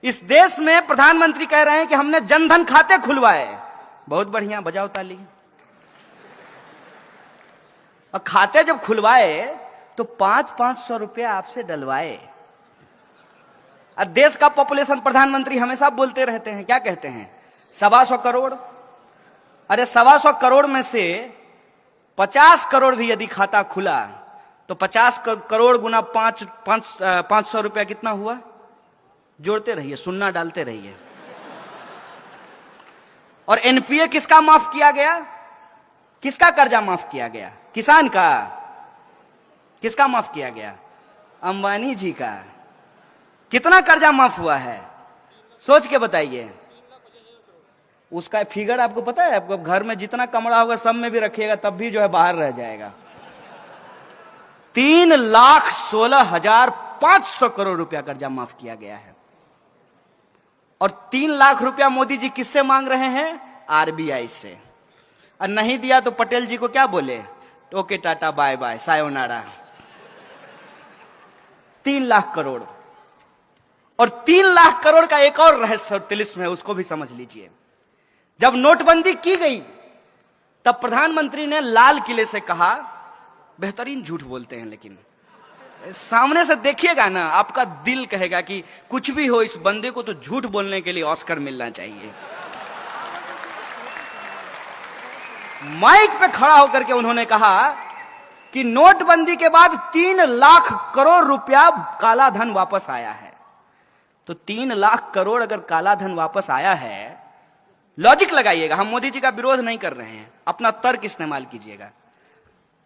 इस देश में प्रधानमंत्री कह रहे हैं कि हमने जनधन खाते खुलवाए। बहुत बढ़िया, बजाओ ताली। और खाते जब खुलवाए तो 500 रुपया आपसे डलवाए। और देश का पॉपुलेशन प्रधानमंत्री हमेशा बोलते रहते हैं, क्या कहते हैं? 125 करोड़। अरे 125 करोड़ में से 50 करोड़ भी यदि खाता खुला तो 50 करोड़ गुना 500 रुपया कितना हुआ? जोड़ते रहिए, सुन्ना डालते रहिए। और एनपीए किसका माफ किया गया? किसका कर्जा माफ किया गया? किसान का। किसका माफ किया गया? अंबानी जी का। कितना कर्जा माफ हुआ है सोच के बताइए। उसका फिगर आपको पता है? आपको घर में जितना कमरा होगा सब में भी रखिएगा तब भी जो है बाहर रह जाएगा। 3,16,500 करोड़ रुपया कर्जा माफ किया गया है। और 3 लाख रुपया मोदी जी किससे मांग रहे हैं? आरबीआई से। और नहीं दिया तो पटेल जी को क्या बोले? Okay tata bye bye sayonara. 3 lakh crore. और 3 लाख करोड़ का एक और रहस्य तिलिस्म है, उसको भी समझ लीजिए। जब नोटबंदी की गई तब प्रधानमंत्री ने लाल किले से कहा, बेहतरीन झूठ बोलते हैं लेकिन सामने से देखिएगा ना आपका दिल कहेगा कि कुछ भी हो इस बंदे को तो झूठ बोलने के लिए ऑस्कर मिलना चाहिए। माइक पे खड़ा होकर के उन्होंने कहा कि नोटबंदी के बाद 3 लाख करोड़ रुपया काला धन वापस आया है। तो 3 लाख करोड़ अगर काला धन वापस आया है, लॉजिक लगाइएगा, हम मोदी जी का विरोध नहीं कर रहे हैं, अपना तर्क इस्तेमाल कीजिएगा।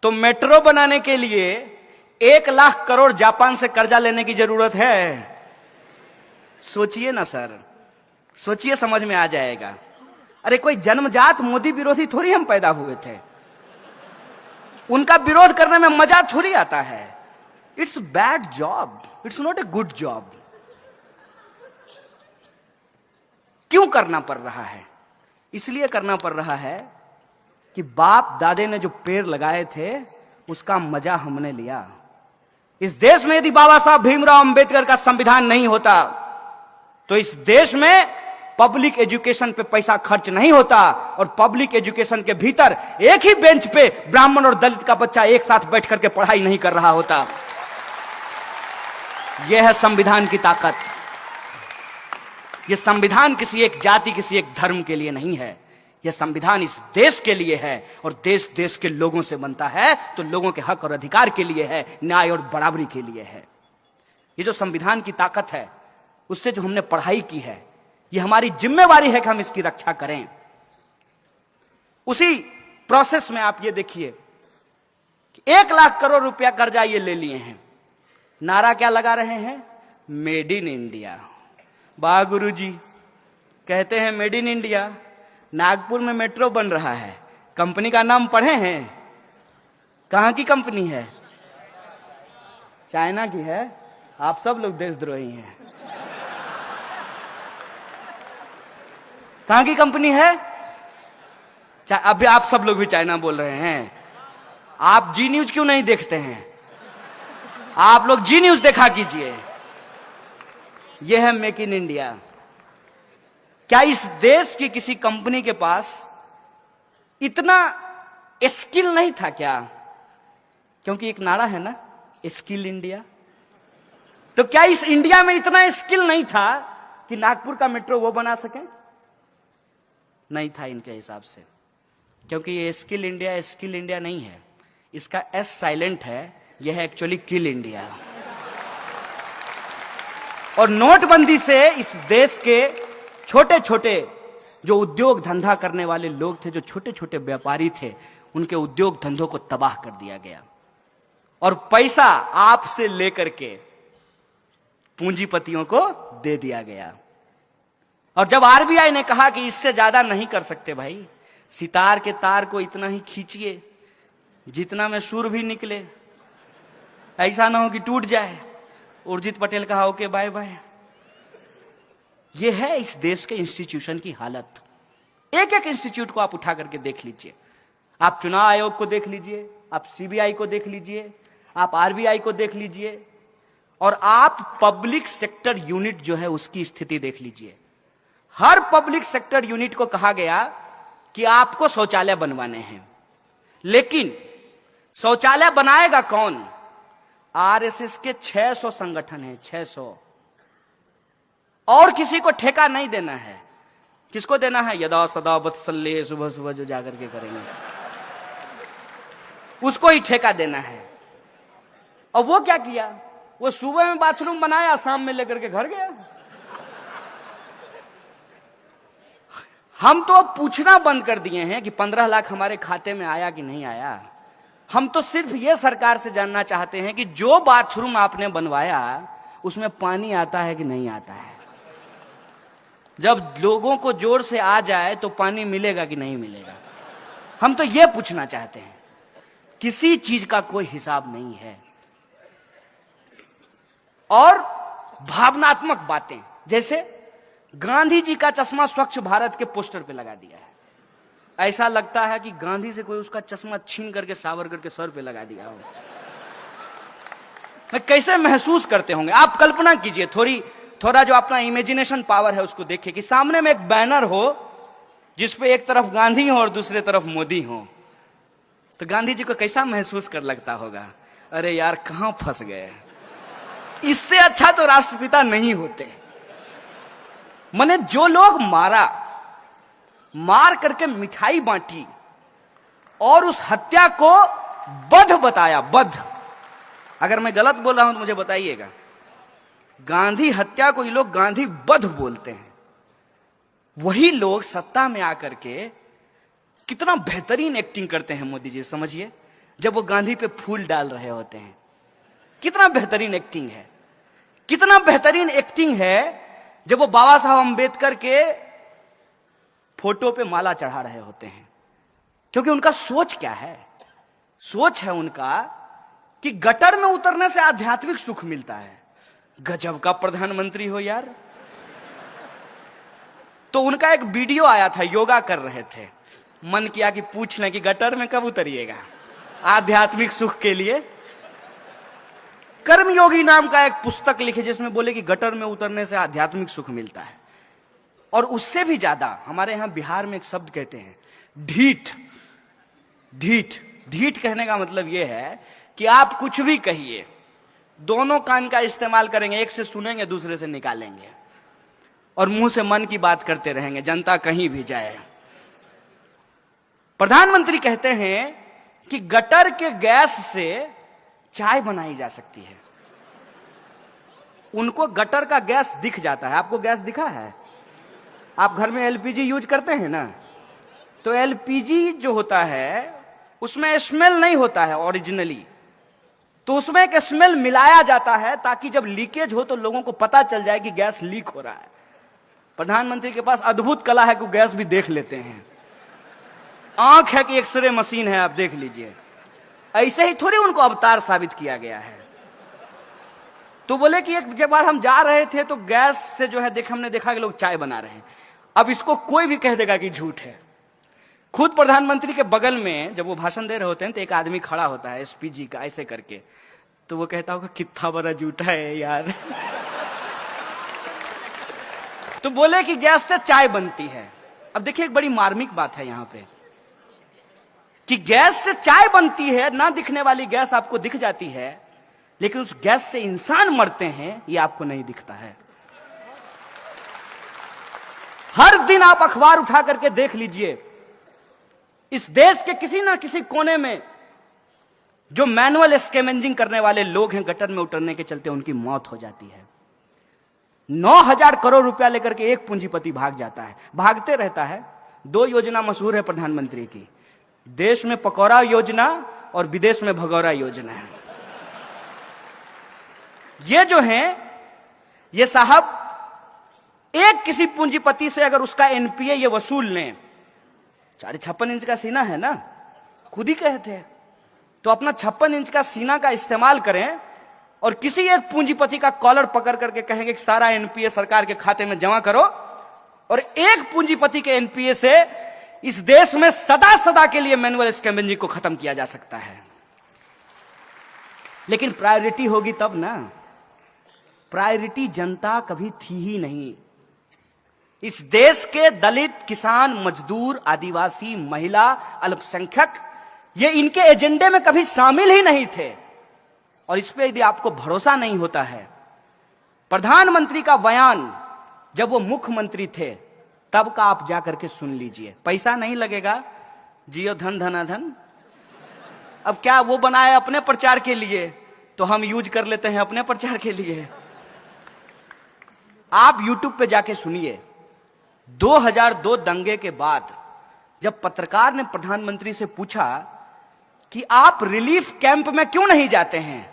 तो मेट्रो बनाने के लिए 1 लाख करोड़ जापान से कर्जा लेने की जरूरत है? सोचिए ना सर, सोचिए, समझ में आ जाएगा। अरे कोई जन्मजात मोदी विरोधी थोड़ी हम पैदा हुए थे, उनका विरोध करने में मजा थोड़ी आता है। It's bad job, it's not a good job. क्यों करना पड़ रहा है? इसलिए करना पड़ रहा है कि बाप दादे ने जो पेड़ लगाए थे उसका मजा हमने लिया। इस देश में यदि बाबा साहब भीमराव अंबेडकर का संविधान नहीं होता तो इस देश में पब्लिक एजुकेशन पे पैसा खर्च नहीं होता और पब्लिक एजुकेशन के भीतर एक ही बेंच पे ब्राह्मण और दलित का बच्चा एक साथ बैठ करके पढ़ाई नहीं कर रहा होता। यह है संविधान की ताकत। यह संविधान किसी एक जाति, किसी एक धर्म के लिए नहीं है। यह संविधान इस देश के लिए है और देश देश के लोगों से बनता है तो लोगों के हक और अधिकार के लिए है, न्याय और बराबरी के लिए है। ये जो संविधान की ताकत है उससे जो हमने पढ़ाई की है, ये हमारी जिम्मेवारी है कि हम इसकी रक्षा करें। उसी प्रोसेस में आप ये देखिए कि 1 लाख करोड़ रुपया कर्जा ये ले लिए हैं। नारा क्या लगा रहे हैं? Made in India. वाह गुरुजी, कहते हैं मेड इन इंडिया। नागपुर में मेट्रो बन रहा है, कंपनी का नाम पढ़े हैं? कहां की कंपनी है? चाइना की है। आप सब लोग देशद्रोही हैं। कहां की कंपनी है? अभी आप सब लोग भी चाइना बोल रहे हैं। आप जी न्यूज क्यों नहीं देखते हैं? आप लोग जी न्यूज देखा कीजिए। यह है मेक इन इंडिया। क्या इस देश की किसी कंपनी के पास इतना स्किल नहीं था क्या? क्योंकि एक नारा है ना, स्किल इंडिया। तो क्या इस इंडिया में इतना स्किल नहीं था कि नागपुर का मेट्रो वो बना सके? नहीं था इनके हिसाब से। क्योंकि ये स्किल इंडिया नहीं है, इसका एस साइलेंट है, यह है एक्चुअली किल इंडिया। और नोटबंदी से इस देश के छोटे छोटे जो उद्योग धंधा करने वाले लोग थे, जो छोटे छोटे व्यापारी थे, उनके उद्योग धंधों को तबाह कर दिया गया और पैसा आपसे लेकर के पूंजीपतियों को दे दिया गया। और जब आरबीआई ने कहा कि इससे ज्यादा नहीं कर सकते भाई, सितार के तार को इतना ही खींचिए जितना में सुर भी निकले, ऐसा ना हो कि टूट जाए। उर्जित पटेल कहा ओके बाय बाय। यह है इस देश के इंस्टीट्यूशन की हालत। एक एक इंस्टीट्यूट को आप उठा करके देख लीजिए। आप चुनाव आयोग को देख लीजिए, आप सीबीआई को देख लीजिए, आप आरबीआई को देख लीजिए, और आप पब्लिक सेक्टर यूनिट जो है उसकी स्थिति देख लीजिए। हर पब्लिक सेक्टर यूनिट को कहा गया कि आपको शौचालय बनवाने हैं, लेकिन शौचालय बनाएगा कौन? आरएसएस के 600 संगठन हैं, 600, और किसी को ठेका नहीं देना है। किसको देना है? यदा सदा वत्सल्य, सुबह सुबह जो जाकर के करेंगे उसको ही ठेका देना है। और वो क्या किया? वो सुबह में बाथरूम बनाया, शाम में लेकर के घर गया। हम तो अब पूछना बंद कर दिए हैं कि 15 लाख हमारे खाते में आया कि नहीं आया। हम तो सिर्फ ये सरकार से जानना चाहते हैं कि जो बाथरूम आपने बनवाया उसमें पानी आता है कि नहीं आता है। जब लोगों को जोर से आ जाए तो पानी मिलेगा कि नहीं मिलेगा। हम तो ये पूछना चाहते हैं। किसी चीज का कोई हिसाब नहीं है। और भावनात्मक बातें, जैसे गांधी जी का चश्मा स्वच्छ भारत के पोस्टर पे लगा दिया है। ऐसा लगता है कि गांधी से कोई उसका चश्मा छीन करके सावरकर के सर पे लगा दिया हो। मैं कैसे महसूस करते होंगे आप कल्पना कीजिए। थोड़ा जो अपना इमेजिनेशन पावर है उसको देखिए कि सामने में एक बैनर हो जिसपे एक तरफ गांधी हो और दूसरे तरफ मोदी हो, तो गांधी जी को कैसा महसूस कर लगता होगा? अरे यार कहां फंस गए। इससे अच्छा तो राष्ट्रपिता नहीं होते। मैंने जो लोग मार करके मिठाई बांटी और उस हत्या को बध बताया, बध। अगर मैं गलत बोल रहा हूं तो मुझे बताइएगा। गांधी हत्या को ये लोग गांधी बध बोलते हैं। वही लोग सत्ता में आकर के कितना बेहतरीन एक्टिंग करते हैं मोदी जी, समझिए। जब वो गांधी पे फूल डाल रहे होते हैं, कितना बेहतरीन एक्टिंग है। कितना बेहतरीन एक्टिंग है जब वो बाबा साहब अंबेडकर के फोटो पे माला चढ़ा रहे होते हैं। क्योंकि उनका सोच क्या है? सोच है उनका कि गटर में उतरने से आध्यात्मिक सुख मिलता है। गजब का प्रधानमंत्री हो यार। तो उनका एक वीडियो आया था, योगा कर रहे थे। मन किया कि पूछ लें कि गटर में कब उतरिएगा आध्यात्मिक सुख के लिए। कर्मयोगी नाम का एक पुस्तक लिखे जिसमें बोले कि गटर में उतरने से आध्यात्मिक सुख मिलता है। और उससे भी ज्यादा हमारे यहां बिहार में एक शब्द कहते हैं, ढीठ। ढीठ ढीठ कहने का मतलब यह है कि आप कुछ भी कहिए, दोनों कान का इस्तेमाल करेंगे, एक से सुनेंगे दूसरे से निकालेंगे और मुंह से मन की बात करते रहेंगे, जनता कहीं भी जाए। प्रधानमंत्री कहते हैं कि गटर के गैस से चाय बनाई जा सकती है। उनको गटर का गैस दिख जाता है। आपको गैस दिखा है? आप घर में एलपीजी यूज करते हैं ना, तो एलपीजी जो होता है उसमें स्मेल नहीं होता है ओरिजिनली, तो उसमें एक स्मेल मिलाया जाता है ताकि जब लीकेज हो तो लोगों को पता चल जाए कि गैस लीक हो रहा है। प्रधानमंत्री के पास अद्भुत कला है कि गैस भी देख लेते हैं। आंख है कि एक्सरे मशीन है, आप देख लीजिए। ऐसे ही थोड़ी उनको अवतार साबित किया गया है। तो बोले कि एक जब बार हम जा रहे थे तो गैस से जो है हमने देखा कि लोग चाय बना रहे हैं। अब इसको कोई भी कह देगा कि झूठ है। खुद प्रधानमंत्री के बगल में जब वो भाषण दे रहे होते हैं तो एक आदमी खड़ा होता है एसपीजी का, ऐसे करके, तो वो कहता होगा कितना बड़ा झूठा है यार। तो बोले कि गैस से चाय बनती है। अब देखिए एक बड़ी मार्मिक बात है यहां पे कि गैस से चाय बनती है, ना दिखने वाली गैस आपको दिख जाती है, लेकिन उस गैस से इंसान मरते हैं ये आपको नहीं दिखता है। हर दिन आप अखबार उठा करके देख लीजिए, इस देश के किसी ना किसी कोने में जो मैनुअल स्कैवेंजिंग करने वाले लोग हैं, गटर में उतरने के चलते उनकी मौत हो जाती है। 9,000 करोड़ रुपया लेकर के एक पूंजीपति भाग जाता है, भागते रहता है। 2 योजना मशहूर है प्रधानमंत्री की, देश में पकौड़ा योजना और विदेश में भगौरा योजना है। ये जो है ये साहब एक किसी पूंजीपति से अगर उसका एनपीए ये वसूल लें, 56 इंच का सीना है ना, खुद ही कहते हैं, तो अपना 56 इंच का सीना का इस्तेमाल करें और किसी एक पूंजीपति का कॉलर पकड़ करके कहेंगे कि सारा एनपीए सरकार के खाते में जमा करो, और एक पूंजीपति के एनपीए से इस देश में सदा सदा के लिए मैनुअल स्कैवेंजिंग को खत्म किया जा सकता है। लेकिन प्रायोरिटी होगी तब ना, प्रायोरिटी जनता कभी थी ही नहीं। इस देश के दलित, किसान, मजदूर, आदिवासी, महिला, अल्पसंख्यक, ये इनके एजेंडे में कभी शामिल ही नहीं थे। और इस पे यदि आपको भरोसा नहीं होता है, प्रधानमंत्री का बयान जब वो मुख्यमंत्री थे तब का आप जाकर के सुन लीजिए। पैसा नहीं लगेगा, जियो धन धनाधन। अब क्या वो बनाए अपने प्रचार के लिए, तो हम यूज कर लेते हैं अपने प्रचार के लिए। आप YouTube पे जाके सुनिए। 2002 दंगे के बाद जब पत्रकार ने प्रधानमंत्री से पूछा कि आप रिलीफ कैंप में क्यों नहीं जाते हैं,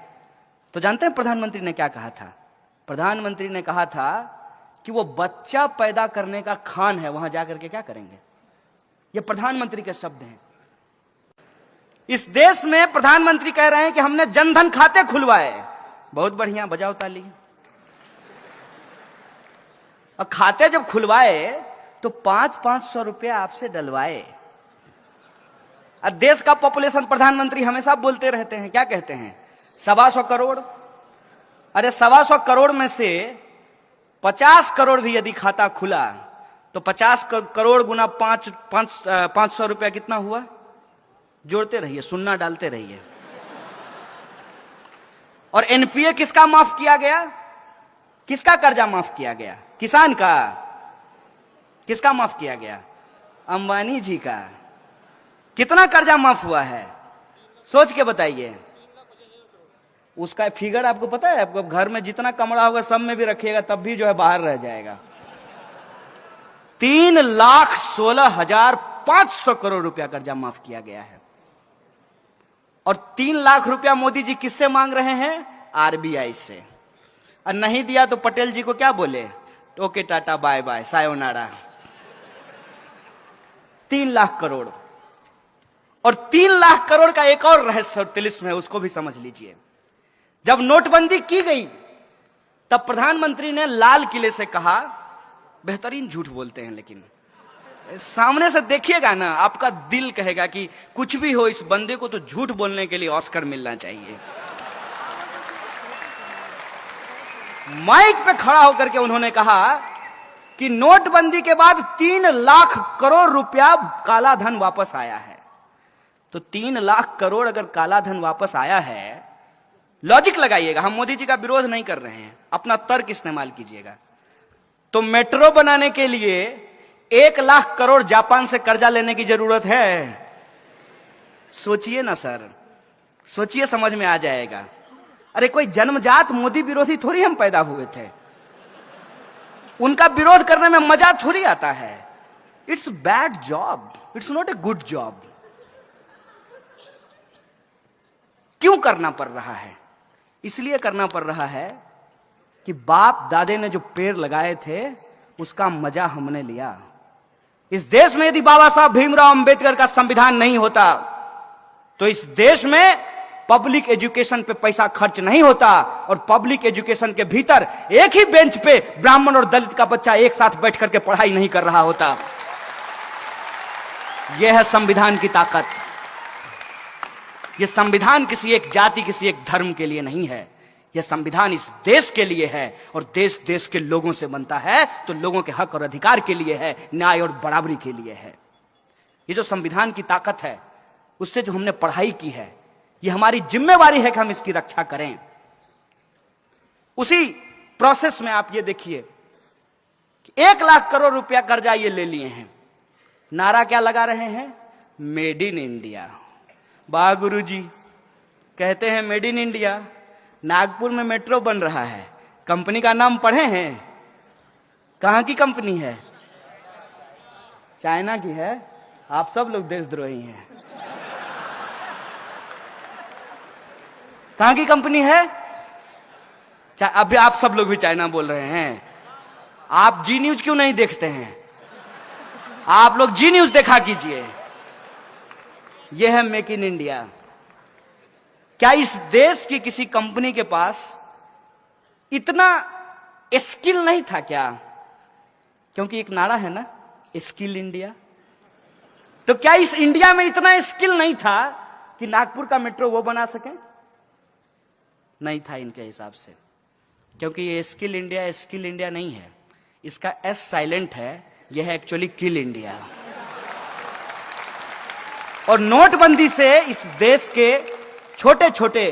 तो जानते हैं प्रधानमंत्री ने क्या कहा था? प्रधानमंत्री ने कहा था कि वो बच्चा पैदा करने का खान है, वहां जाकर के क्या करेंगे। ये प्रधानमंत्री के शब्द हैं। इस देश में प्रधानमंत्री कह रहे हैं कि हमने जनधन खाते खुलवाए। बहुत बढ़िया, बजाओ ताली। और खाते जब खुलवाए तो 500-500 रुपया आपसे डलवाए। अब देश का पॉपुलेशन प्रधानमंत्री हमेशा बोलते रहते हैं, क्या कहते हैं? 125 करोड़। अरे 125 करोड़ में से 50 करोड़ भी यदि खाता खुला तो 50 करोड़ गुना 500 रुपया कितना हुआ? जोड़ते रहिए, सुन्ना डालते रहिए। और एनपीए किसका माफ किया गया? किसका कर्जा माफ किया गया? किसान का। किसका माफ किया गया? अंबानी जी का। कितना कर्जा माफ हुआ है सोच के बताइए। उसका फिगर आपको पता है? आपको घर में जितना कमरा होगा सब में भी रखिएगा तब भी जो है बाहर रह जाएगा। 3,16,500 करोड़ रुपया कर्जा माफ किया गया है। और 3 लाख रुपया मोदी जी किससे मांग रहे हैं? आरबीआई से। और नहीं दिया तो पटेल जी को क्या बोले? Okay tata bye bye sayonara. 3 lakh crore. और 3 लाख करोड़ का एक और रहस्य तिलिस्म है, उसको भी समझ लीजिए। जब नोटबंदी की गई तब प्रधानमंत्री ने लाल किले से कहा, बेहतरीन झूठ बोलते हैं लेकिन सामने से देखिएगा ना, आपका दिल कहेगा कि कुछ भी हो, इस बंदे को तो झूठ बोलने के लिए ऑस्कर मिलना चाहिए। माइक पे खड़ा होकर के उन्होंने कहा कि नोटबंदी के बाद 3 लाख करोड़ रुपया काला धन वापस आया है। तो 3 लाख करोड़ अगर काला धन वापस आया है, लॉजिक लगाइएगा, हम मोदी जी का विरोध नहीं कर रहे हैं, अपना तर्क इस्तेमाल कीजिएगा। तो मेट्रो बनाने के लिए 1 लाख करोड़ जापान से कर्जा लेने की जरूरत है? सोचिए ना सर, सोचिए, समझ में आ जाएगा। अरे कोई जन्मजात मोदी विरोधी थोड़ी हम पैदा हुए थे, उनका विरोध करने में मजा थोड़ी आता है। It's bad job, it's not a good job. क्यों करना पड़ रहा है? इसलिए करना पड़ रहा है कि बाप दादे ने जो पेड़ लगाए थे उसका मजा हमने लिया। इस देश में यदि बाबा साहब भीमराव अंबेडकर का संविधान नहीं होता तो इस देश में पब्लिक एजुकेशन पे पैसा खर्च नहीं होता, और पब्लिक एजुकेशन के भीतर एक ही बेंच पे ब्राह्मण और दलित का बच्चा एक साथ बैठ करके पढ़ाई नहीं कर रहा होता। यह है संविधान की ताकत। यह संविधान किसी एक जाति, किसी एक धर्म के लिए नहीं है। यह संविधान इस देश के लिए है, और देश देश के लोगों से बनता है तो लोगों के हक और अधिकार के लिए है, न्याय और बराबरी के लिए है। ये जो संविधान की ताकत है, उससे जो हमने पढ़ाई की है, ये हमारी जिम्मेवारी है कि हम इसकी रक्षा करें। उसी प्रोसेस में आप ये देखिए कि 1 लाख करोड़ रुपया कर्जा ये ले लिए हैं। नारा क्या लगा रहे हैं? Made in India. वाह गुरुजी, कहते हैं मेड इन इंडिया। नागपुर में मेट्रो बन रहा है, कंपनी का नाम पढ़े हैं? कहां की कंपनी है? चाइना की है। आप सब लोग देशद्रोही हैं। कहां की कंपनी है? अभी आप सब लोग भी चाइना बोल रहे हैं। आप जी न्यूज क्यों नहीं देखते हैं? आप लोग जी न्यूज देखा कीजिए। यह है मेक इन इंडिया। क्या इस देश की किसी कंपनी के पास इतना स्किल नहीं था क्या? क्योंकि एक नारा है ना, स्किल इंडिया। तो क्या इस इंडिया में इतना स्किल नहीं था कि नागपुर का मेट्रो वो बना सके? नहीं था इनके हिसाब से। क्योंकि ये स्किल इंडिया नहीं है, इसका एस साइलेंट है, यह है एक्चुअली किल इंडिया। और नोटबंदी से इस देश के छोटे छोटे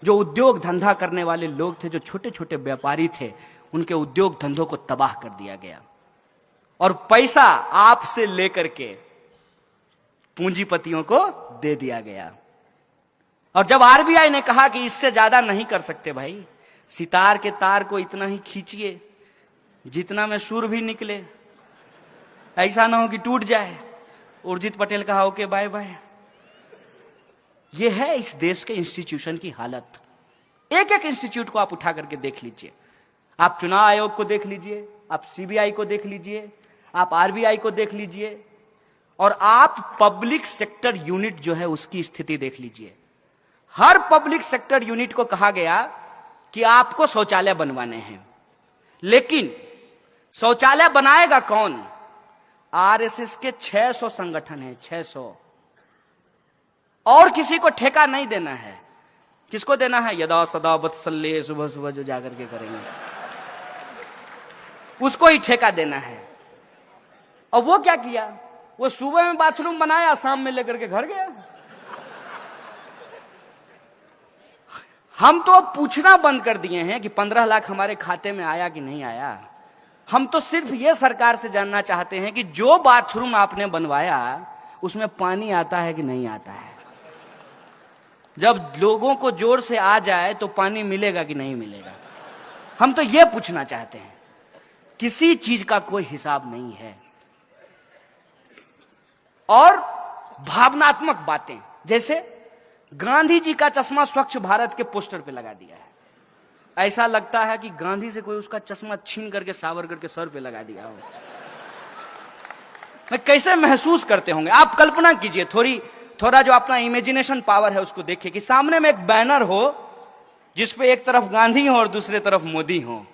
जो उद्योग धंधा करने वाले लोग थे, जो छोटे छोटे व्यापारी थे, उनके उद्योग धंधों को तबाह कर दिया गया और पैसा आपसे लेकर के पूंजीपतियों को दे दिया गया। और जब आरबीआई ने कहा कि इससे ज्यादा नहीं कर सकते भाई, सितार के तार को इतना ही खींचिए जितना में सुर भी निकले, ऐसा ना हो कि टूट जाए। उर्जित पटेल कहा ओके बाय बाय। यह है इस देश के इंस्टीट्यूशन की हालत। एक एक इंस्टीट्यूट को आप उठा करके देख लीजिए, आप चुनाव आयोग को देख लीजिए, आप सीबीआई को देख लीजिए, आप आरबीआई को देख लीजिए, और आप पब्लिक सेक्टर यूनिट जो है उसकी स्थिति देख लीजिए। हर पब्लिक सेक्टर यूनिट को कहा गया कि आपको शौचालय बनवाने हैं, लेकिन शौचालय बनाएगा कौन? आरएसएस के 600 संगठन हैं, 600, और किसी को ठेका नहीं देना है। किसको देना है? यदा सदा वत्सल्य, सुबह सुबह जो जाकर के करेंगे उसको ही ठेका देना है। और वो क्या किया? वो सुबह में बाथरूम बनाया, शाम में लेकर के घर गया। हम तो अब पूछना बंद कर दिए हैं कि 15 लाख हमारे खाते में आया कि नहीं आया। हम तो सिर्फ ये सरकार से जानना चाहते हैं कि जो बाथरूम आपने बनवाया उसमें पानी आता है कि नहीं आता है। जब लोगों को जोर से आ जाए तो पानी मिलेगा कि नहीं मिलेगा, हम तो ये पूछना चाहते हैं। किसी चीज का कोई हिसाब नहीं है। और भावनात्मक बातें, जैसे गांधी जी का चश्मा स्वच्छ भारत के पोस्टर पे लगा दिया है। ऐसा लगता है कि गांधी से कोई उसका चश्मा छीन करके सावरकर के सर पे लगा दिया हो। मैं कैसे महसूस करते होंगे आप कल्पना कीजिए। थोड़ा जो अपना इमेजिनेशन पावर है उसको देखिए कि सामने में एक बैनर हो जिसपे एक तरफ गांधी हो और दूसरे तरफ मोदी हो,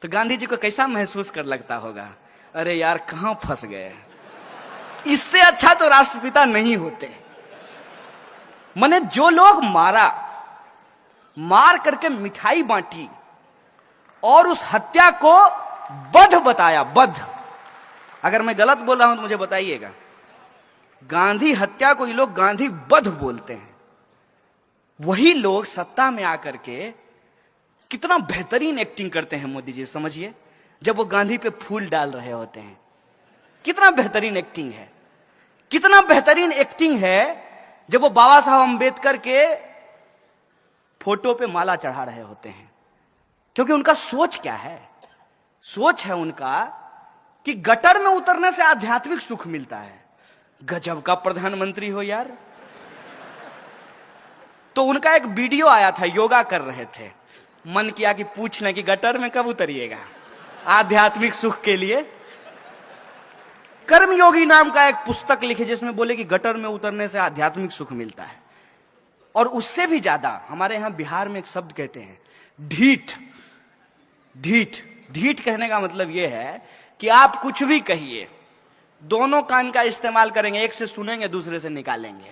तो गांधी जी को कैसा महसूस कर लगता होगा? अरे यार कहां फंस गए, इससे अच्छा तो राष्ट्रपिता नहीं होते। मने जो लोग मार करके मिठाई बांटी और उस हत्या को बध बताया, बध। अगर मैं गलत बोल रहा हूं तो मुझे बताइएगा। गांधी हत्या को ये लोग गांधी बध बोलते हैं। वही लोग सत्ता में आकर के कितना बेहतरीन एक्टिंग करते हैं मोदी जी, समझिए। जब वो गांधी पे फूल डाल रहे होते हैं, कितना बेहतरीन एक्टिंग है। कितना बेहतरीन एक्टिंग है जब वो बाबा साहब अंबेडकर के फोटो पे माला चढ़ा रहे होते हैं। क्योंकि उनका सोच क्या है? सोच है उनका कि गटर में उतरने से आध्यात्मिक सुख मिलता है। गजब का प्रधानमंत्री हो यार। तो उनका एक वीडियो आया था, योगा कर रहे थे। मन किया कि पूछ लें कि गटर में कब उतरिएगा आध्यात्मिक सुख के लिए। कर्मयोगी नाम का एक पुस्तक लिखे जिसमें बोले कि गटर में उतरने से आध्यात्मिक सुख मिलता है। और उससे भी ज्यादा हमारे यहां बिहार में एक शब्द कहते हैं, ढीठ। ढीठ ढीठ कहने का मतलब यह है कि आप कुछ भी कहिए, दोनों कान का इस्तेमाल करेंगे, एक से सुनेंगे दूसरे से निकालेंगे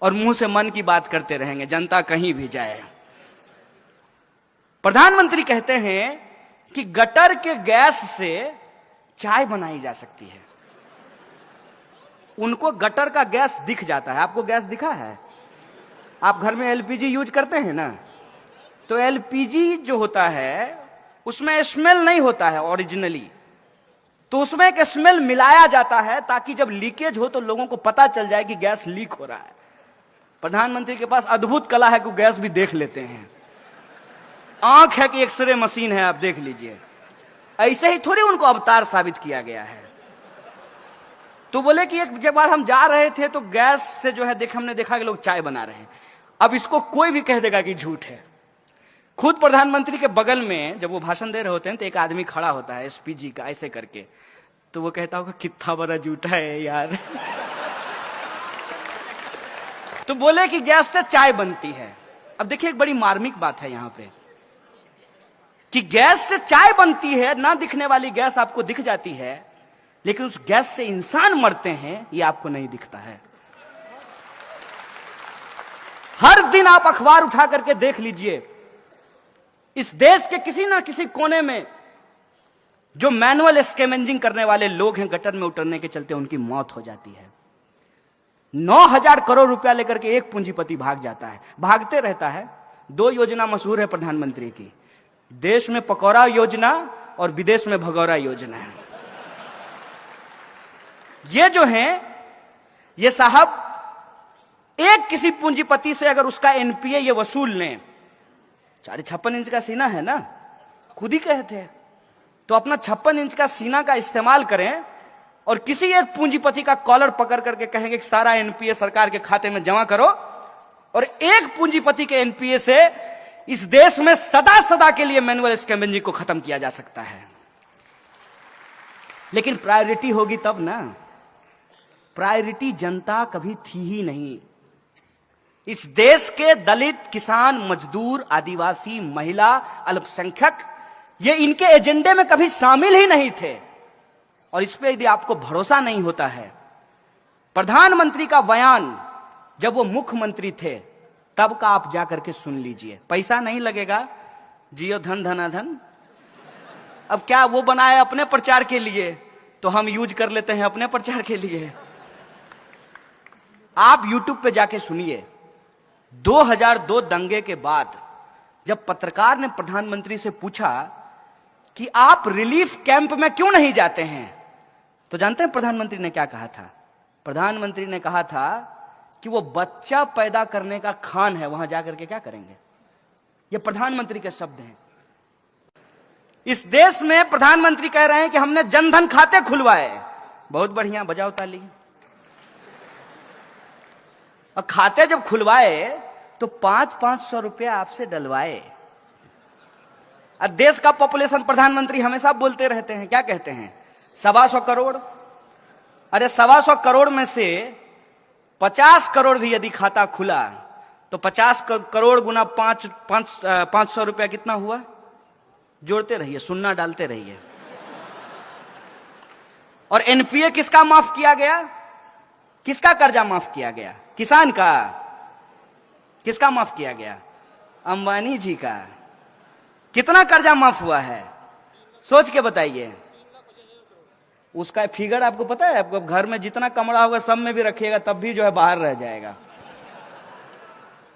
और मुंह से मन की बात करते रहेंगे, जनता कहीं भी जाए। प्रधानमंत्री कहते हैं कि गटर के गैस से चाय बनाई जा सकती है। उनको गटर का गैस दिख जाता है। आपको गैस दिखा है? आप घर में एलपीजी यूज करते हैं ना, तो एलपीजी जो होता है उसमें स्मेल नहीं होता है ओरिजिनली, तो उसमें एक स्मेल मिलाया जाता है ताकि जब लीकेज हो तो लोगों को पता चल जाए कि गैस लीक हो रहा है। प्रधानमंत्री के पास अद्भुत कला है कि गैस भी देख लेते हैं। आंख है कि एक्सरे मशीन है, आप देख लीजिए। ऐसे ही थोड़ी उनको अवतार साबित किया गया है। तो बोले कि एक बार हम जा रहे थे तो गैस से जो है हमने देखा कि लोग चाय बना रहे हैं। अब इसको कोई भी कह देगा कि झूठ है। खुद प्रधानमंत्री के बगल में जब वो भाषण दे रहे होते हैं तो एक आदमी खड़ा होता है एसपीजी का, ऐसे करके, तो वो कहता होगा कितना बड़ा झूठा है यार। तो बोले कि गैस से चाय बनती है। अब देखिए एक बड़ी मार्मिक बात है यहां पे कि गैस से चाय बनती है, ना दिखने वाली गैस आपको दिख जाती है, लेकिन उस गैस से इंसान मरते हैं ये आपको नहीं दिखता है। हर दिन आप अखबार उठा करके देख लीजिए, इस देश के किसी ना किसी कोने में जो मैनुअल स्कैवेंजिंग करने वाले लोग हैं, गटर में उतरने के चलते उनकी मौत हो जाती है। 9,000 करोड़ रुपया लेकर के एक पूंजीपति भाग जाता है, भागते रहता है। 2 योजना मशहूर है प्रधानमंत्री की, देश में पकौड़ा योजना और विदेश में भगौरा योजना है। ये जो है, ये साहब एक किसी पूंजीपति से अगर उसका एनपीए ये वसूल लें, 56 इंच का सीना है ना, खुद ही कहे थे, तो अपना 56 इंच का सीना का इस्तेमाल करें और किसी एक पूंजीपति का कॉलर पकड़ करके कहेंगे कि सारा एनपीए सरकार के खाते में जमा करो, और एक पूंजीपति के एनपीए से इस देश में सदा सदा के लिए मैनुअल स्कैवेंजिंग को खत्म किया जा सकता है। लेकिन प्रायोरिटी होगी तब ना, प्रायोरिटी जनता कभी थी ही नहीं। इस देश के दलित, किसान, मजदूर, आदिवासी, महिला, अल्पसंख्यक, ये इनके एजेंडे में कभी शामिल ही नहीं थे। और इस पे यदि आपको भरोसा नहीं होता है, प्रधानमंत्री का बयान जब वो मुख्यमंत्री थे तब का आप जाकर के सुन लीजिए। पैसा नहीं लगेगा, जियो धन धनाधन। अब क्या वो बनाए अपने प्रचार के लिए, तो हम यूज कर लेते हैं अपने प्रचार के लिए। आप यूट्यूब पे जाके सुनिए। 2002 दंगे के बाद जब पत्रकार ने प्रधानमंत्री से पूछा कि आप रिलीफ कैंप में क्यों नहीं जाते हैं, तो जानते हैं प्रधानमंत्री ने क्या कहा था? प्रधानमंत्री ने कहा था कि वो बच्चा पैदा करने का खान है, वहां जाकर के क्या करेंगे। ये प्रधानमंत्री के शब्द हैं। इस देश में प्रधानमंत्री कह रहे हैं कि हमने जनधन खाते खुलवाए। बहुत बढ़िया, बजाओ ताली। और खाते जब खुलवाए तो 500-500 रुपया आपसे डलवाए। अब देश का पॉपुलेशन प्रधानमंत्री हमेशा बोलते रहते हैं, क्या कहते हैं? 125 करोड़। अरे 125 करोड़ में से 50 करोड़ भी यदि खाता खुला तो 50 करोड़ गुना 500 रुपया कितना हुआ? जोड़ते रहिए, सुन्ना डालते रहिए। और एनपीए किसका माफ किया गया? किसका कर्जा माफ किया गया? किसान का। किसका माफ किया गया? अंबानी जी का। कितना कर्जा माफ हुआ है सोच के बताइए। उसका फिगर आपको पता है? आपको घर में जितना कमरा होगा सब में भी रखिएगा तब भी जो है बाहर रह जाएगा।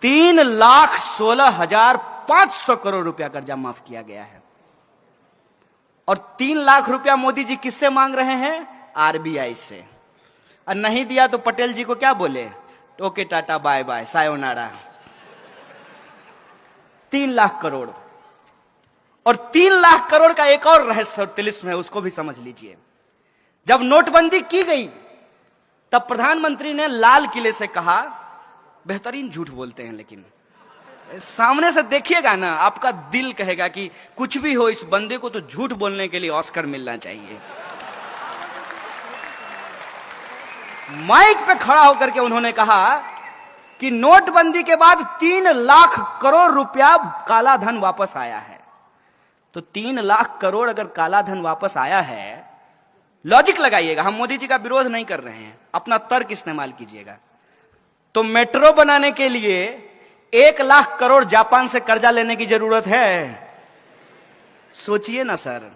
3,16,500 करोड़ रुपया कर्जा माफ किया गया है। और 3 लाख रुपया मोदी जी किससे मांग रहे हैं? आरबीआई से। और नहीं दिया तो पटेल जी को क्या बोले? Okay tata bye bye sayonara. 3 lakh crore. और 3 लाख करोड़ का एक और रहस्य और तिलिस्म है, उसको भी समझ लीजिए। जब नोटबंदी की गई तब प्रधानमंत्री ने लाल किले से कहा, बेहतरीन झूठ बोलते हैं लेकिन सामने से देखिएगा ना, आपका दिल कहेगा कि कुछ भी हो, इस बंदे को तो झूठ बोलने के लिए ऑस्कर मिलना चाहिए। माइक पे खड़ा होकर के उन्होंने कहा कि नोटबंदी के बाद 3 लाख करोड़ रुपया काला धन वापस आया है। तो 3 लाख करोड़ अगर काला धन वापस आया है, लॉजिक लगाइएगा, हम मोदी जी का विरोध नहीं कर रहे हैं, अपना तर्क इस्तेमाल कीजिएगा। तो मेट्रो बनाने के लिए 1 लाख करोड़ जापान से कर्जा लेने की जरूरत है? सोचिए ना सर,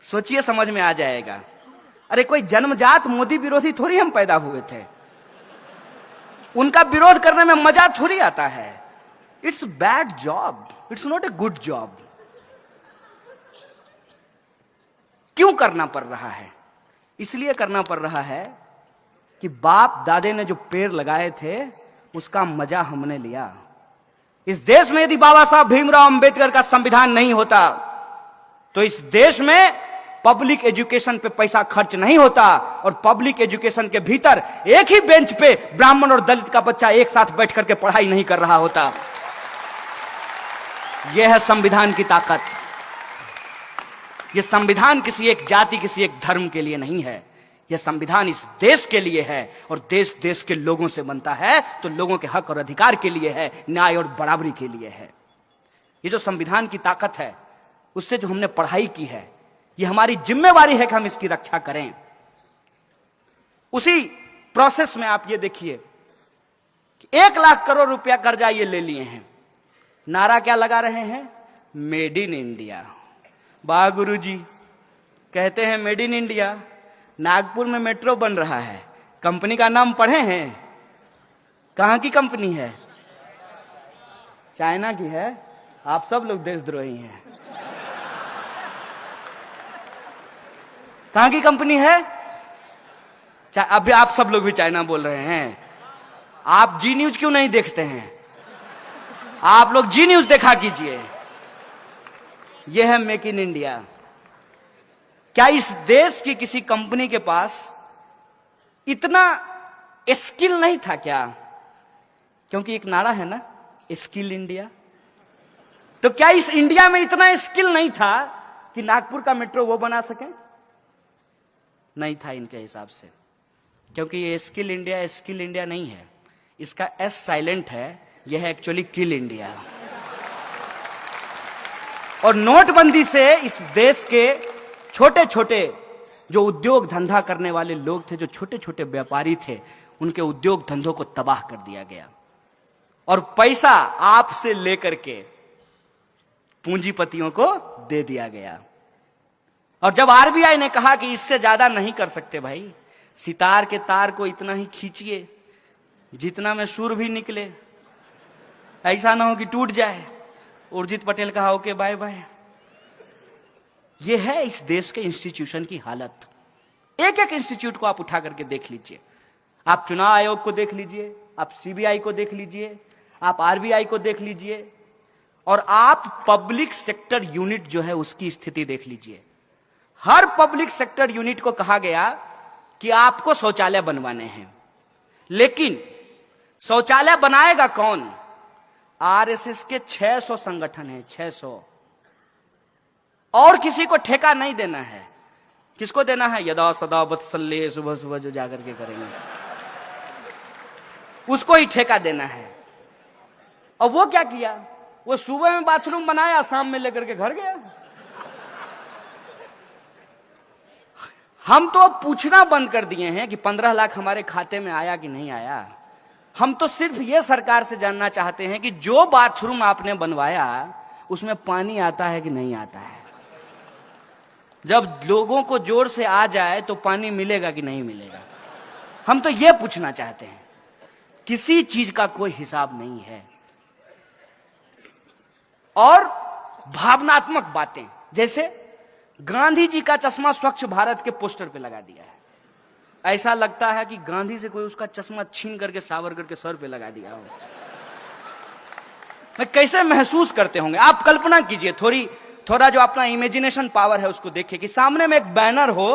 सोचिए, समझ में आ जाएगा। अरे कोई जन्मजात मोदी विरोधी थोड़ी हम पैदा हुए थे, उनका विरोध करने में मजा थोड़ी आता है। It's bad job, it's not a good job. क्यों करना पड़ रहा है? इसलिए करना पड़ रहा है कि बाप दादे ने जो पेड़ लगाए थे उसका मजा हमने लिया। इस देश में यदि बाबा साहब भीमराव अंबेडकर का संविधान नहीं होता तो इस देश में पब्लिक एजुकेशन पे पैसा खर्च नहीं होता, और पब्लिक एजुकेशन के भीतर एक ही बेंच पे ब्राह्मण और दलित का बच्चा एक साथ बैठ करके पढ़ाई नहीं कर रहा होता। यह है संविधान की ताकत। यह संविधान किसी एक जाति, किसी एक धर्म के लिए नहीं है, यह संविधान इस देश के लिए है, और देश देश के लोगों से बनता है तो लोगों के हक और अधिकार के लिए है, न्याय और बराबरी के लिए है। ये जो संविधान की ताकत है, उससे जो हमने पढ़ाई की है, ये हमारी जिम्मेवारी है कि हम इसकी रक्षा करें। उसी प्रोसेस में आप ये देखिए कि 1 लाख करोड़ रुपया कर्जा ये ले लिए हैं। नारा क्या लगा रहे हैं? Made in India. वाह गुरुजी, कहते हैं मेड इन इंडिया। नागपुर में मेट्रो बन रहा है, कंपनी का नाम पढ़े हैं? कहां की कंपनी है? चाइना की है। आप सब लोग देशद्रोही हैं। कहां की कंपनी है? अभी आप सब लोग भी चाइना बोल रहे हैं। आप जी न्यूज क्यों नहीं देखते हैं? आप लोग जी न्यूज देखा कीजिए। यह है मेक इन इंडिया। क्या इस देश की किसी कंपनी के पास इतना स्किल नहीं था क्या? क्योंकि एक नारा है ना, स्किल इंडिया। तो क्या इस इंडिया में इतना स्किल नहीं था कि नागपुर का मेट्रो वो बना सके? नहीं था इनके हिसाब से। क्योंकि ये स्किल इंडिया नहीं है, इसका एस साइलेंट है, यह है एक्चुअली किल इंडिया। और नोटबंदी से इस देश के छोटे छोटे जो उद्योग धंधा करने वाले लोग थे, जो छोटे छोटे व्यापारी थे, उनके उद्योग धंधों को तबाह कर दिया गया और पैसा आपसे लेकर के पूंजीपतियों को दे दिया गया। और जब आरबीआई ने कहा कि इससे ज्यादा नहीं कर सकते भाई, सितार के तार को इतना ही खींचिए जितना में सुर भी निकले, ऐसा ना हो कि टूट जाए। उर्जित पटेल कहा ओके बाय बाय। यह है इस देश के इंस्टीट्यूशन की हालत। एक एक इंस्टीट्यूट को आप उठा करके देख लीजिए। आप चुनाव आयोग को देख लीजिए, आप सीबीआई को देख लीजिए, आप आरबीआई को देख लीजिए, और आप पब्लिक सेक्टर यूनिट जो है उसकी स्थिति देख लीजिए। हर पब्लिक सेक्टर यूनिट को कहा गया कि आपको शौचालय बनवाने हैं, लेकिन शौचालय बनाएगा कौन? आरएसएस के 600 संगठन हैं, 600। और किसी को ठेका नहीं देना है। किसको देना है? यदा सदा वत्सल्य, सुबह सुबह जो जाकर के करेंगे उसको ही ठेका देना है। और वो क्या किया? वो सुबह में बाथरूम बनाया, शाम में लेकर के घर गया। हम तो पूछना बंद कर दिए हैं कि 15 लाख हमारे खाते में आया कि नहीं आया। हम तो सिर्फ ये सरकार से जानना चाहते हैं कि जो बाथरूम आपने बनवाया उसमें पानी आता है कि नहीं आता है। जब लोगों को जोर से आ जाए तो पानी मिलेगा कि नहीं मिलेगा, हम तो ये पूछना चाहते हैं। किसी चीज का कोई हिसाब नहीं है। और भावनात्मक बातें, जैसे गांधी जी का चश्मा स्वच्छ भारत के पोस्टर पे लगा दिया है। ऐसा लगता है कि गांधी से कोई उसका चश्मा छीन करके सावरकर के सर पे लगा दिया हो। मैं कैसे महसूस करते होंगे आप कल्पना कीजिए। थोड़ा जो अपना इमेजिनेशन पावर है उसको देखिए कि सामने में एक बैनर हो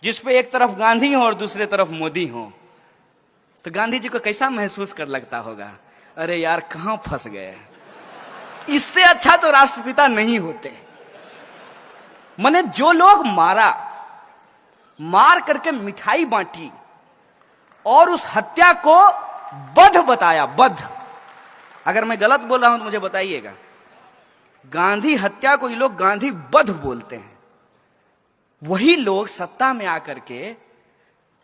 जिसपे एक तरफ गांधी हो और दूसरे तरफ मोदी हो, तो गांधी जी को कैसा महसूस कर लगता होगा? अरे यार कहां फंस गए। इससे अच्छा तो राष्ट्रपिता नहीं होते। माने जो लोग मार करके मिठाई बांटी और उस हत्या को बध बताया, बध। अगर मैं गलत बोल रहा हूं तो मुझे बताइएगा। गांधी हत्या को ये लोग गांधी बध बोलते हैं। वही लोग सत्ता में आकर के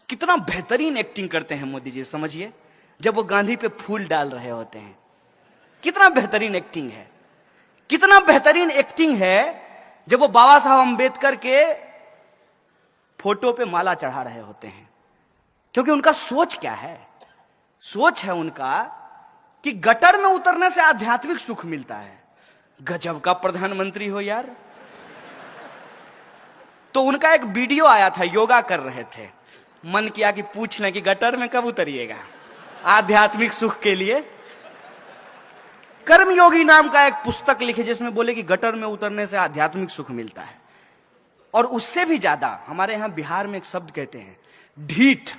कितना बेहतरीन एक्टिंग करते हैं मोदी जी, समझिए। जब वो गांधी पे फूल डाल रहे होते हैं, कितना बेहतरीन एक्टिंग है। कितना बेहतरीन एक्टिंग है जब वो बाबा साहब अंबेडकर के फोटो पे माला चढ़ा रहे होते हैं। क्योंकि उनका सोच क्या है? सोच है उनका कि गटर में उतरने से आध्यात्मिक सुख मिलता है। गजब का प्रधानमंत्री हो यार। तो उनका एक वीडियो आया था, योगा कर रहे थे। मन किया कि पूछ लें कि गटर में कब उतरिएगा आध्यात्मिक सुख के लिए। कर्मयोगी नाम का एक पुस्तक लिखे जिसमें बोले कि गटर में उतरने से आध्यात्मिक सुख मिलता है। और उससे भी ज्यादा हमारे यहां बिहार में एक शब्द कहते हैं, ढीठ।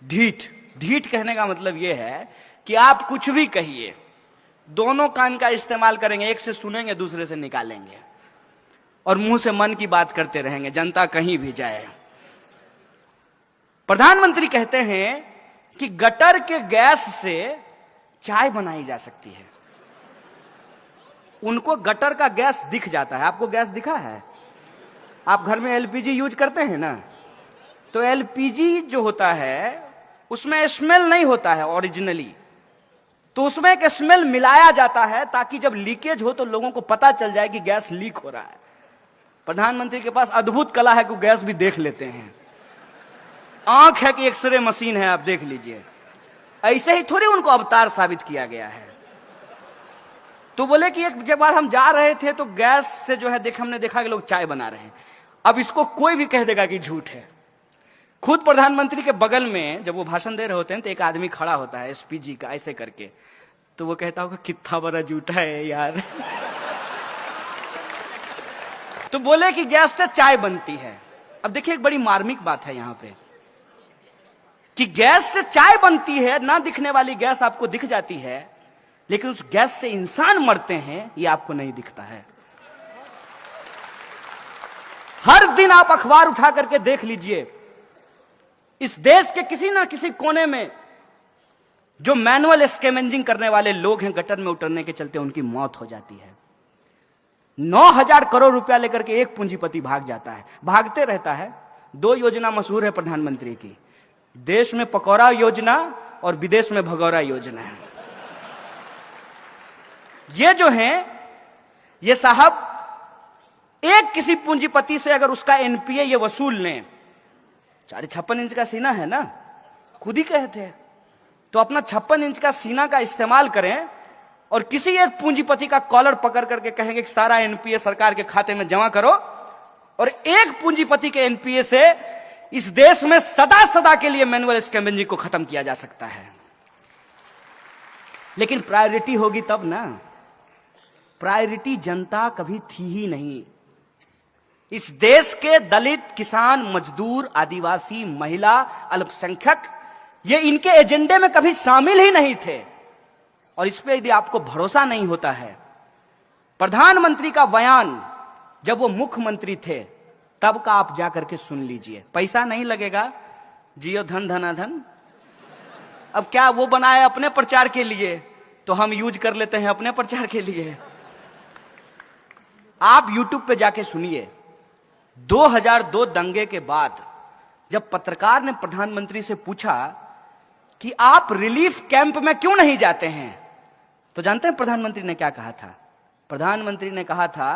ढीठ ढीठ कहने का मतलब यह है कि आप कुछ भी कहिए, दोनों कान का इस्तेमाल करेंगे, एक से सुनेंगे दूसरे से निकालेंगे और मुंह से मन की बात करते रहेंगे, जनता कहीं भी जाए। प्रधानमंत्री कहते हैं कि गटर के गैस से चाय बनाई जा सकती है। उनको गटर का गैस दिख जाता है। आपको गैस दिखा है? आप घर में एलपीजी यूज करते हैं ना, तो एलपीजी जो होता है उसमें स्मेल नहीं होता है ओरिजिनली। तो उसमें एक स्मेल मिलाया जाता है ताकि जब लीकेज हो तो लोगों को पता चल जाए कि गैस लीक हो रहा है। प्रधानमंत्री के पास अद्भुत कला है कि वो गैस भी देख लेते हैं। आंख है कि एक्सरे मशीन है, आप देख लीजिए। ऐसे ही थोड़ी उनको अवतार साबित किया गया है। तो बोले कि एक जब बार हम जा रहे थे तो गैस से जो है हमने देखा कि लोग चाय बना रहे हैं। अब इसको कोई भी कह देगा कि झूठ है। खुद प्रधानमंत्री के बगल में जब वो भाषण दे रहे होते हैं तो एक आदमी खड़ा होता है एसपीजी का, ऐसे करके, तो वो कहता होगा कितना बड़ा झूठा है यार। तो बोले कि गैस से चाय बनती है। अब देखिए एक बड़ी मार्मिक बात है यहां पे कि गैस से चाय बनती है, ना दिखने वाली गैस आपको दिख जाती है, लेकिन उस गैस से इंसान मरते हैं ये आपको नहीं दिखता है। हर दिन आप अखबार उठा करके देख लीजिए, इस देश के किसी ना किसी कोने में जो मैनुअल स्कैवेंजिंग करने वाले लोग हैं, गटर में उतरने के चलते उनकी मौत हो जाती है। 9,000 करोड़ रुपया लेकर के एक पूंजीपति भाग जाता है, भागते रहता है। 2 योजना मशहूर है प्रधानमंत्री की, देश में पकौड़ा योजना और विदेश में भगौरा योजना है। ये जो है ये साहब एक किसी पूंजीपति से अगर उसका एनपीए ये वसूल लें, 56 इंच का सीना है ना, खुद ही कहते हैं, तो अपना 56 इंच का सीना का इस्तेमाल करें और किसी एक पूंजीपति का कॉलर पकड़ करके कहेंगे कि सारा एनपीए सरकार के खाते में जमा करो, और एक पूंजीपति के एनपीए से इस देश में सदा सदा के लिए मैनुअल स्कैवेंजिंग को खत्म किया जा सकता है। लेकिन प्रायोरिटी होगी तब ना। प्रायोरिटी जनता कभी थी ही नहीं। इस देश के दलित, किसान, मजदूर, आदिवासी, महिला, अल्पसंख्यक, ये इनके एजेंडे में कभी शामिल ही नहीं थे। और इस पे यदि आपको भरोसा नहीं होता है, प्रधानमंत्री का बयान जब वो मुख्यमंत्री थे तब का आप जाकर के सुन लीजिए। पैसा नहीं लगेगा, जियो धन धनाधन। अब क्या वो बनाए अपने प्रचार के लिए, तो हम यूज कर लेते हैं अपने प्रचार के लिए। आप YouTube पे जाके सुनिए। 2002 दंगे के बाद जब पत्रकार ने प्रधानमंत्री से पूछा कि आप रिलीफ कैंप में क्यों नहीं जाते हैं, तो जानते हैं प्रधानमंत्री ने क्या कहा था? प्रधानमंत्री ने कहा था